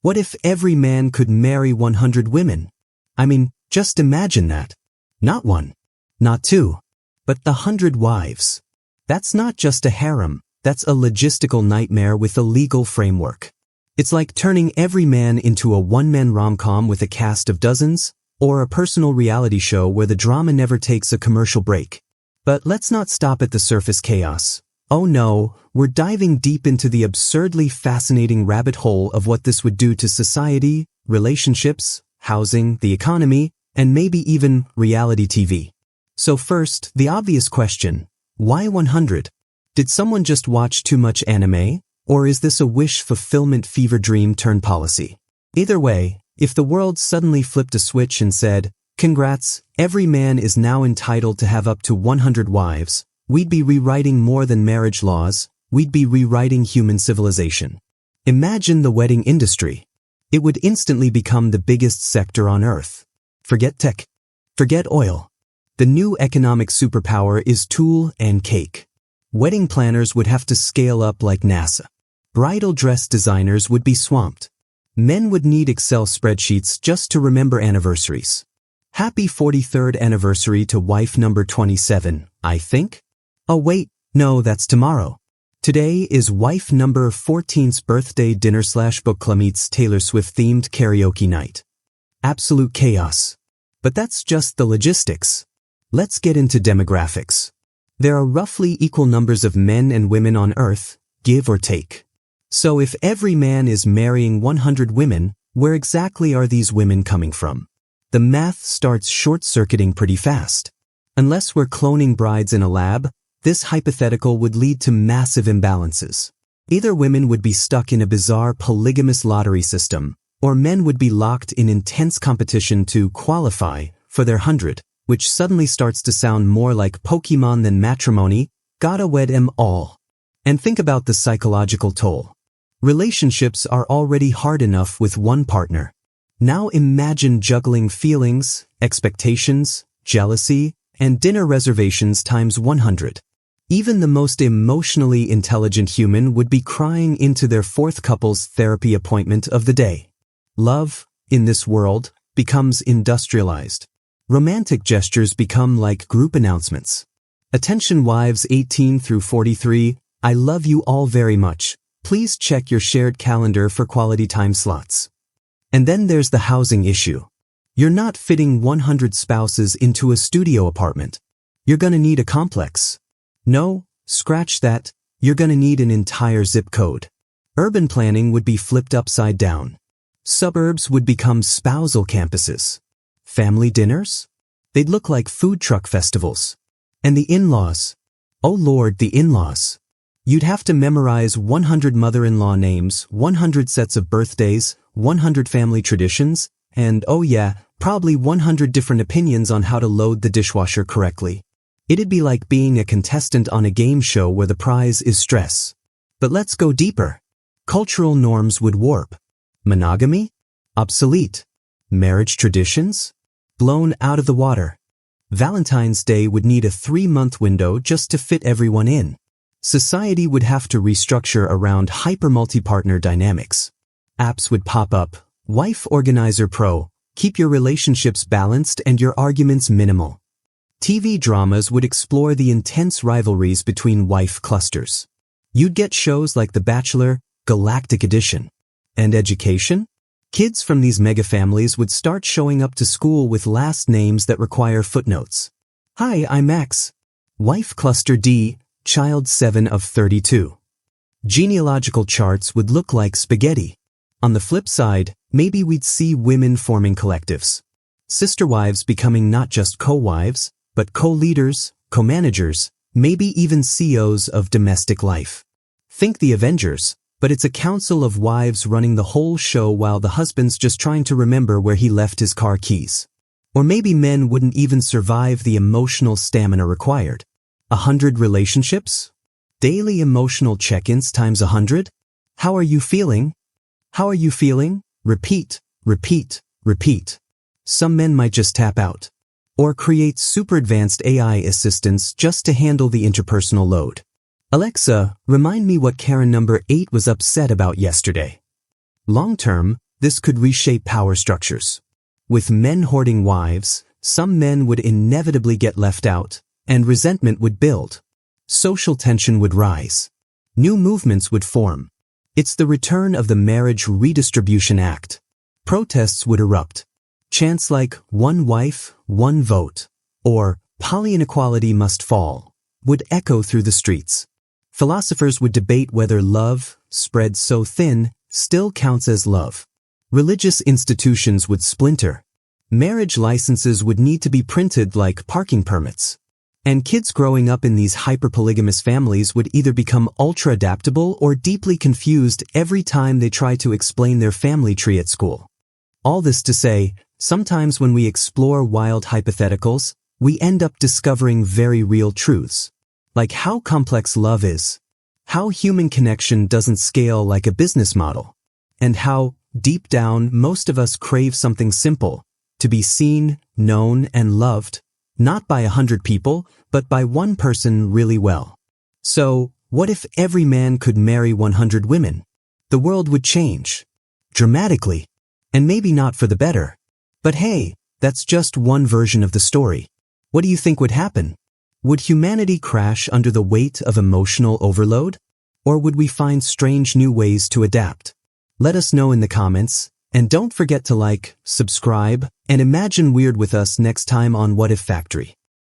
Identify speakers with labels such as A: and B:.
A: What if every man could marry 100 women? I mean, just imagine that. Not one, not two, but the 100 wives. That's not just a harem, that's a logistical nightmare with a legal framework. It's like turning every man into a one-man rom-com with a cast of dozens, or a personal reality show where the drama never takes a commercial break. But let's not stop at the surface chaos. Oh no, we're diving deep into the absurdly fascinating rabbit hole of what this would do to society, relationships, housing, the economy, and maybe even reality TV. So first, the obvious question, why 100? Did someone just watch too much anime? Or is this a wish fulfillment fever dream turned policy? Either way, if the world suddenly flipped a switch and said, congrats, every man is now entitled to have up to 100 wives, we'd be rewriting more than marriage laws, we'd be rewriting human civilization. Imagine the wedding industry. It would instantly become the biggest sector on Earth. Forget tech. Forget oil. The new economic superpower is tool and cake. Wedding planners would have to scale up like NASA. Bridal dress designers would be swamped. Men would need Excel spreadsheets just to remember anniversaries. Happy 43rd anniversary to wife number 27, I think? Oh wait, no, that's tomorrow. Today is wife number 14's birthday dinner/book club meets Taylor Swift themed karaoke night. Absolute chaos. But that's just the logistics. Let's get into demographics. There are roughly equal numbers of men and women on Earth, give or take. So if every man is marrying 100 women, where exactly are these women coming from? The math starts short-circuiting pretty fast. Unless we're cloning brides in a lab, this hypothetical would lead to massive imbalances. Either women would be stuck in a bizarre polygamous lottery system, or men would be locked in intense competition to qualify for their 100, which suddenly starts to sound more like Pokemon than matrimony, gotta wed 'em all. And think about the psychological toll. Relationships are already hard enough with one partner. Now imagine juggling feelings, expectations, jealousy, and dinner reservations times 100. Even the most emotionally intelligent human would be crying into their fourth couple's therapy appointment of the day. Love, in this world, becomes industrialized. Romantic gestures become like group announcements. Attention wives 18 through 43, I love you all very much. Please check your shared calendar for quality time slots. And then there's the housing issue. You're not fitting 100 spouses into a studio apartment. You're gonna need a complex. No, scratch that, you're gonna need an entire zip code. Urban planning would be flipped upside down. Suburbs would become spousal campuses. Family dinners? They'd look like food truck festivals. And the in-laws. Oh Lord, the in-laws. You'd have to memorize 100 mother-in-law names, 100 sets of birthdays, 100 family traditions, and oh yeah, probably 100 different opinions on how to load the dishwasher correctly. It'd be like being a contestant on a game show where the prize is stress. But let's go deeper. Cultural norms would warp. Monogamy? Obsolete. Marriage traditions? Blown out of the water. Valentine's Day would need a 3-month window just to fit everyone in. Society would have to restructure around hyper-multi-partner dynamics. Apps would pop up, Wife Organizer Pro, keep your relationships balanced and your arguments minimal. TV dramas would explore the intense rivalries between wife clusters. You'd get shows like The Bachelor, Galactic Edition. And education? Kids from these mega families would start showing up to school with last names that require footnotes. Hi, I'm Max. Wife Cluster D, Child 7 of 32. Genealogical charts would look like spaghetti. On the flip side, maybe we'd see women forming collectives. Sister wives becoming not just co-wives, but co-leaders, co-managers, maybe even CEOs of domestic life. Think the Avengers, but it's a council of wives running the whole show while the husband's just trying to remember where he left his car keys. Or maybe men wouldn't even survive the emotional stamina required. 100 relationships? Daily emotional check-ins times 100? How are you feeling? How are you feeling? Repeat, repeat, repeat. Some men might just tap out. Or create super advanced AI assistants just to handle the interpersonal load. Alexa, remind me what Karen number 8 was upset about yesterday. Long term, this could reshape power structures. With men hoarding wives, some men would inevitably get left out, and resentment would build. Social tension would rise. New movements would form. It's the return of the Marriage Redistribution Act. Protests would erupt. Chants like "one wife, one vote," or "poly-inequality must fall," would echo through the streets. Philosophers would debate whether love, spread so thin, still counts as love. Religious institutions would splinter. Marriage licenses would need to be printed like parking permits. And kids growing up in these hyper-polygamous families would either become ultra-adaptable or deeply confused every time they try to explain their family tree at school. All this to say, sometimes when we explore wild hypotheticals, we end up discovering very real truths. Like how complex love is, how human connection doesn't scale like a business model, and how, deep down, most of us crave something simple, to be seen, known, and loved, not by 100 people, but by one person really well. So, what if every man could marry 100 women? The world would change. Dramatically. And maybe not for the better. But hey, that's just one version of the story. What do you think would happen? Would humanity crash under the weight of emotional overload? Or would we find strange new ways to adapt? Let us know in the comments, and don't forget to like, subscribe, and imagine weird with us next time on What If Factory.